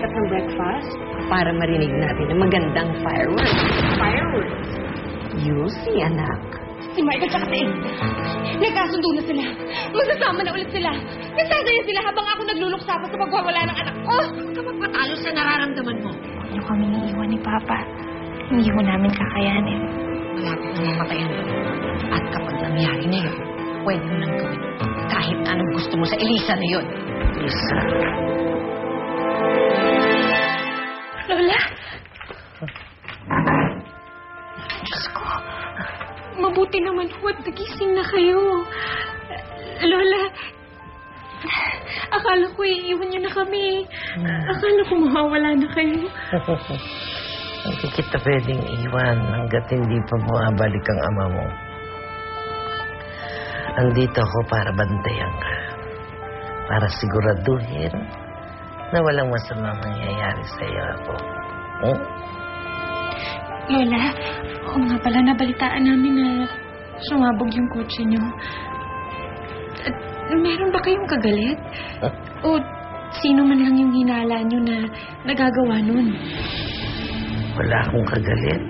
At ng breakfast? Para marinig natin ang magandang fireworks. Fireworks? You'll see, anak. Si Michael tsaka si Elisa. Nagkasundo na sila. Magsasama na ulit sila. Nagsasaya sila habang ako nagluluksa pa sa pagwawala ng anak ko. Huwag ka magpatalo sa nararamdaman mo. Huwag niyo kami iiwan ni Papa. Hindi ho namin kakayanin. Malapit na mamatayan doon. At kapag nangyari na yun, pwede mo nang gawin kahit anong gusto mo sa Elisa na yun. Elisa. Lola! Diyos ko. Mabuti naman ho at nagising na kayo. Lola, akala ko iiwan niyo na kami. Akala ko mawawala na kayo. Hindi kita pwedeng iwan hanggat hindi pa bumabalik ang ama mo. Andito ako para bantayan ka. Para siguraduhin na walang masamang mangyayari sa iyo ako. Lola, oo nga pala, nabalitaan namin na sumabog yung kotse niyo. At meron ba kayong kagalit? O sino man lang yung hinala niyo na nagagawa nun? Wala akong kagalit.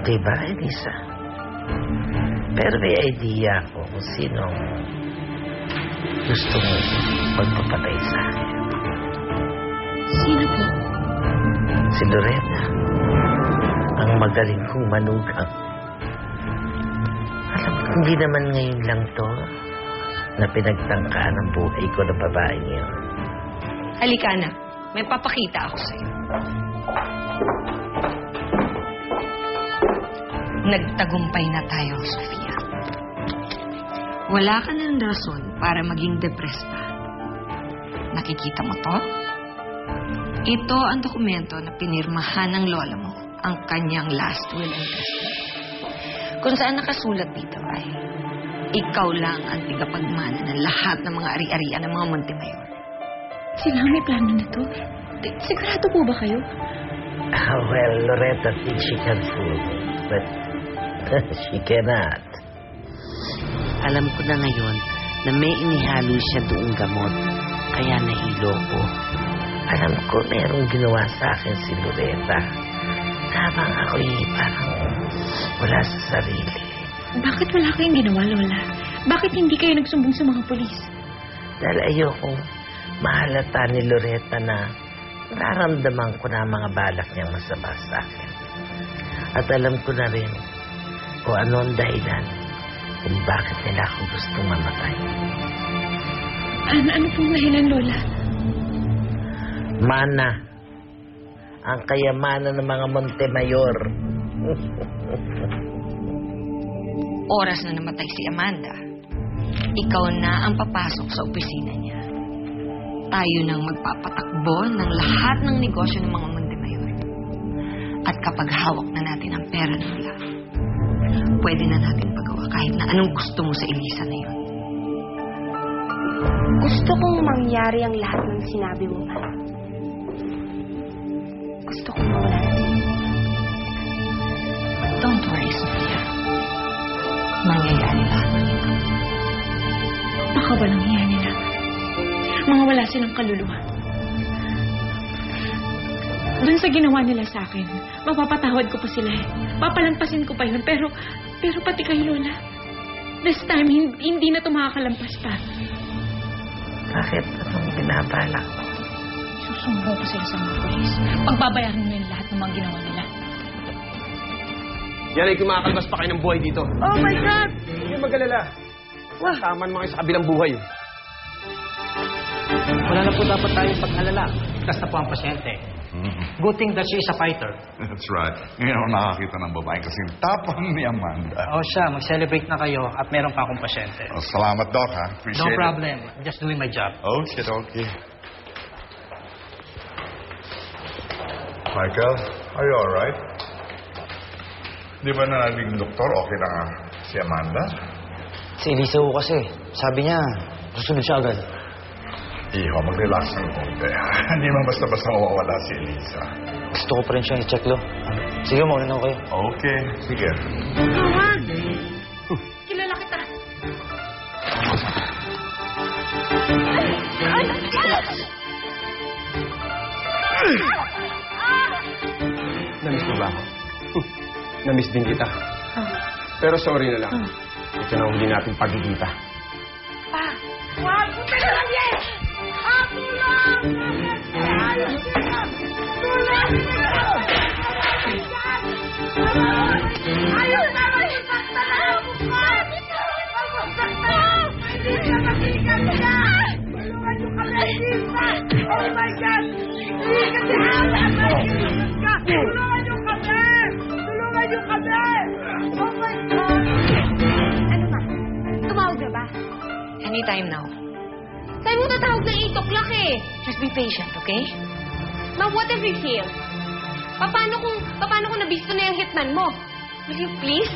Diba, Elisa? Pero may idea ako kung sino gusto mo magpapatay sa akin. Sino po? Si Lorena. Ang magaling kong manugang. Alam ko, hindi naman ngayon lang to na pinagtangkaan ang buhay ko ng babae niyo. Halika na. May papakita ako sa'yo. Nagtagumpay na tayo, Sofia. Wala ka ng rason para maging depressed pa. Nakikita mo to? Ito ang dokumento na pinirmahan ng lola mo, ang kanyang last will and testament. Kung saan nakasulat dito ay, ikaw lang ang tigapagmana ng lahat ng mga ari-arian ng mga Montemayor. Sila may plano na to? Sigurado po ba kayo? Well, Loretta thinks she can fool me, but she cannot. Alam ko na ngayon na may inihalo siya doong gamot, kaya nahilo ko. Alam ko merong ginawa sa akin si Loretta. Habang ako'y parang wala sa sarili. Bakit wala kayong ginawa, Lola? Bakit hindi kayo nagsumbong sa mga polis? Dahil ayokong mahalata ni Loretta na nararamdaman ko na ang mga balak niyang masama sa akin. At alam ko na rin kung ano ang dahilan kung bakit nila ako gustong mamatay. Ano pong dahilan, Lola? Mana. Ang kayamanan ng mga Montemayor. Oras na namatay si Amanda, ikaw na ang papasok sa opisina niya. Tayo nang magpapatakbo ng lahat ng negosyo ng mga Montemayor. At kapag hawak na natin ang pera nila, pwede na natin pagawa kahit na anong gusto mo sa Elisa na yun. Gusto kong mangyari ang lahat ng sinabi mo, Ma. Gusto kong mawala na sa'yo. Don't worry, Sofia. Mangyayari lahat ng ito. Baka walang hiya nila. Mga wala silang kaluluwa. Doon sa ginawa nila sa akin, mapapatawad ko pa sila eh. Papalampasin ko pa yun. Pero pati kayo, Lola. This time, hindi na ito makakalampas pa. Bakit? Anong binabalak mo? Susumbong ko sila sa mga polis. Pagbabayaran mo yung lahat ng mga ginawa nila. Yan ay kumakalbas pa kayo ng buhay dito. Oh my God! Hindi kayo mag-alala. Taman mo kayo sa kabilang buhay. Wala na po dapat tayong pag-alala. Ligtas na po ang pasyente. Good thing that she is a fighter. That's right. Ngayon ako nakakita ng babae kasing tapang ni Amanda. O siya, mag-celebrate na kayo at meron pa akong pasyente. Oh, salamat, Doc, ha? Appreciate No problem. I'm just doing my job. Okay, okay. Michael, are you alright? Di ba na naging doktor, okay na si Amanda? Si Elisa ko kasi, sabi niya, susunod siya agad. Iho, mag-relax ng konti. Hindi man basta-basta mawawala si Elisa. Gusto ko pa rin siyang i-check, Lo. Sige, mauna na ako kayo. Okay, sige. Kawan! Kilala kita. Namiss mo ba ako? Namiss din kita. Pero sorry na lang. Ito na ang huli natin pagkikita. Oh my God! Hindi kasi tulungan niyo kami! Tulungan niyo kami! Oh my God! Ano ba? Tumawag na ba? Anytime now. Tayo mo tatawag ng 8 o'clock eh. Just be patient, okay? Ma, what if we fail? Paano kung nabisto na yung hitman mo? Will you please?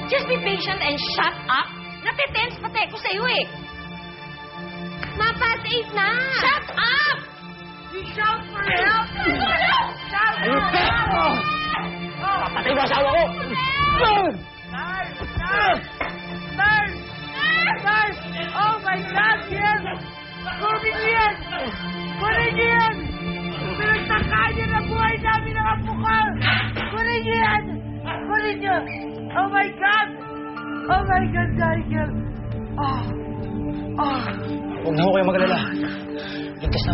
Just be patient and shut up. Natitense pati ako sa'yo eh. Ma, past 8 na! Shut up! We shout for help! Shout for help! Patay mo asawa ko! Nurse! Nurse! Nurse! Oh my God! Yan! Kunin niyo yan! Kunin niyo yan! Pinagtakaan niyo na buhay namin ng apo ko! Kunin niyo yan! Kunin niyo! Oh my God! Oh my God, Nigel! Huwag na ho kayo mag-alala. Ligtas na.